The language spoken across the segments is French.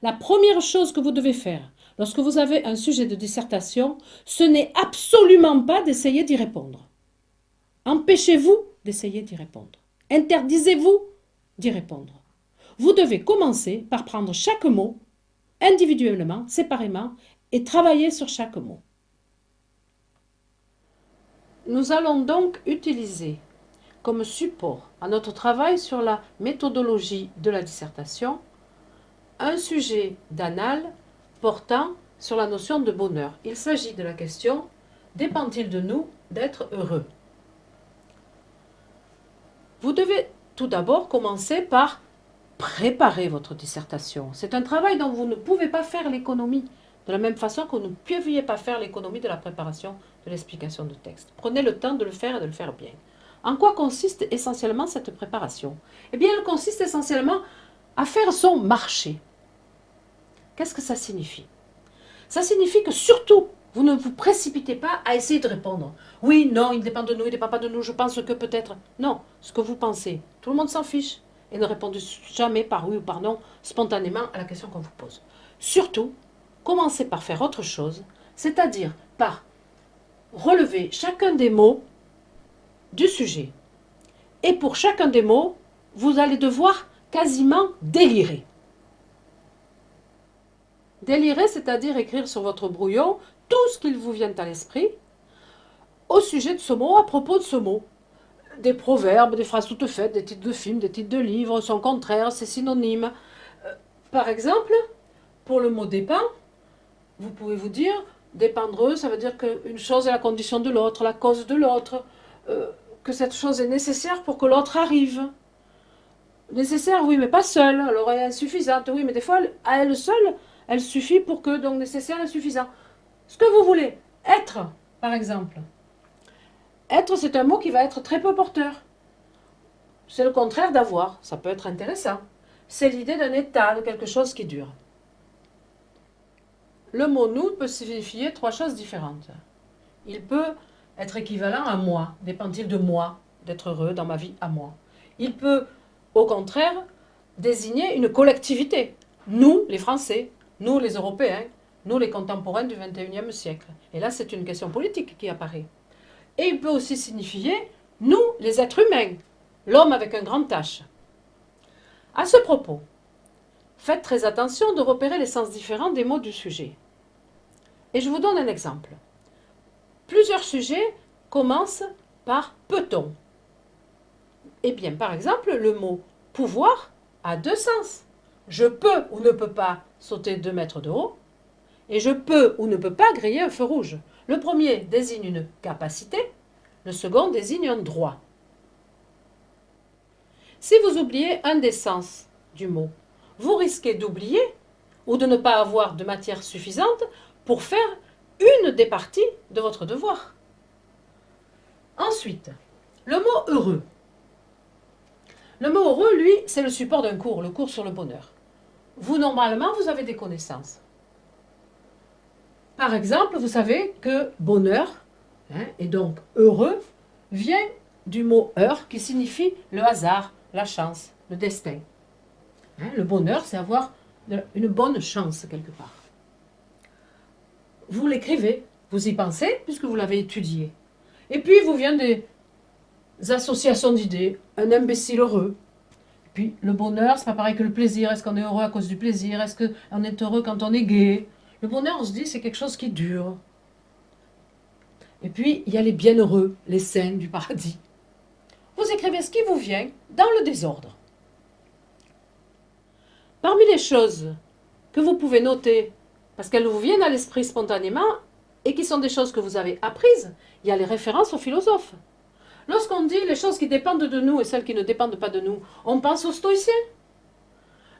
La première chose que vous devez faire lorsque vous avez un sujet de dissertation, ce n'est absolument pas d'essayer d'y répondre. Empêchez-vous d'essayer d'y répondre. Interdisez-vous d'y répondre. Vous devez commencer par prendre chaque mot individuellement, séparément, et travailler sur chaque mot. Nous allons donc utiliser comme support à notre travail sur la méthodologie de la dissertation un sujet d'annales portant sur la notion de bonheur. Il s'agit de la question « Dépend-il de nous d'être heureux ?» Vous devez tout d'abord commencer par préparer votre dissertation. C'est un travail dont vous ne pouvez pas faire l'économie, de la même façon que vous ne pouviez pas faire l'économie de la préparation de l'explication de texte. Prenez le temps de le faire et de le faire bien. En quoi consiste essentiellement cette préparation? Eh bien, elle consiste essentiellement à faire son marché. Qu'est-ce que ça signifie? Ça signifie que surtout, vous ne vous précipitez pas à essayer de répondre. Oui, non, il dépend de nous, il ne dépend pas de nous, je pense que peut-être. Non, ce que vous pensez, tout le monde s'en fiche. Et ne répondez jamais par oui ou par non spontanément à la question qu'on vous pose. Surtout, commencez par faire autre chose, c'est-à-dire par relever chacun des mots du sujet. Et pour chacun des mots, vous allez devoir quasiment délirer. Délirer, c'est-à-dire écrire sur votre brouillon tout ce qu'il vous vient à l'esprit au sujet de ce mot, à propos de ce mot. Des proverbes, des phrases toutes faites, des titres de films, des titres de livres, son contraire, ses synonymes. Par exemple, pour le mot dépend, vous pouvez vous dire dépendreux, ça veut dire qu'une chose est la condition de l'autre, la cause de l'autre, que cette chose est nécessaire pour que l'autre arrive. Nécessaire, oui, mais pas seule. Alors elle est insuffisante, oui, mais des fois, à elle seule, elle suffit pour que, donc nécessaire, insuffisant. Ce que vous voulez, être, par exemple. Être, c'est un mot qui va être très peu porteur. C'est le contraire d'avoir. Ça peut être intéressant. C'est l'idée d'un état, de quelque chose qui dure. Le mot nous peut signifier trois choses différentes. Il peut être équivalent à moi. Dépend-il de moi, d'être heureux dans ma vie à moi. Il peut, au contraire, désigner une collectivité. Nous, les Français, nous, les Européens, nous, les contemporains du XXIe siècle. Et là, c'est une question politique qui apparaît. Et il peut aussi signifier nous, les êtres humains, l'homme avec un grand H. À ce propos, faites très attention de repérer les sens différents des mots du sujet. Et je vous donne un exemple. Plusieurs sujets commencent par peut-on. Eh bien, par exemple, le mot pouvoir a deux sens. Je peux ou ne peux pas sauter 2 mètres de haut, et je peux ou ne peux pas griller un feu rouge. Le premier désigne une capacité, le second désigne un droit. Si vous oubliez un des sens du mot, vous risquez d'oublier ou de ne pas avoir de matière suffisante pour faire une des parties de votre devoir. Ensuite, le mot heureux. Le mot heureux, lui, c'est le support d'un cours, le cours sur le bonheur. Vous, normalement, vous avez des connaissances. Par exemple, vous savez que bonheur, et donc heureux, vient du mot heure qui signifie le hasard, la chance, le destin. Le bonheur, c'est avoir une bonne chance quelque part. Vous l'écrivez, vous y pensez puisque vous l'avez étudié. Et puis vous vient des associations d'idées, un imbécile heureux. Et puis le bonheur, c'est pas pareil que le plaisir. Est-ce qu'on est heureux à cause du plaisir? Est-ce qu'on est heureux quand on est gai? Le bonheur, on se dit, c'est quelque chose qui dure. Et puis, il y a les bienheureux, les saints du paradis. Vous écrivez ce qui vous vient dans le désordre. Parmi les choses que vous pouvez noter, parce qu'elles vous viennent à l'esprit spontanément, et qui sont des choses que vous avez apprises, il y a les références aux philosophes. Lorsqu'on dit les choses qui dépendent de nous et celles qui ne dépendent pas de nous, on pense aux stoïciens.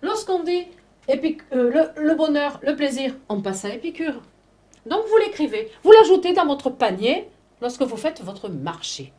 Lorsqu'on dit le bonheur, le plaisir, on passe à Épicure. Donc vous l'écrivez, vous l'ajoutez dans votre panier lorsque vous faites votre marché.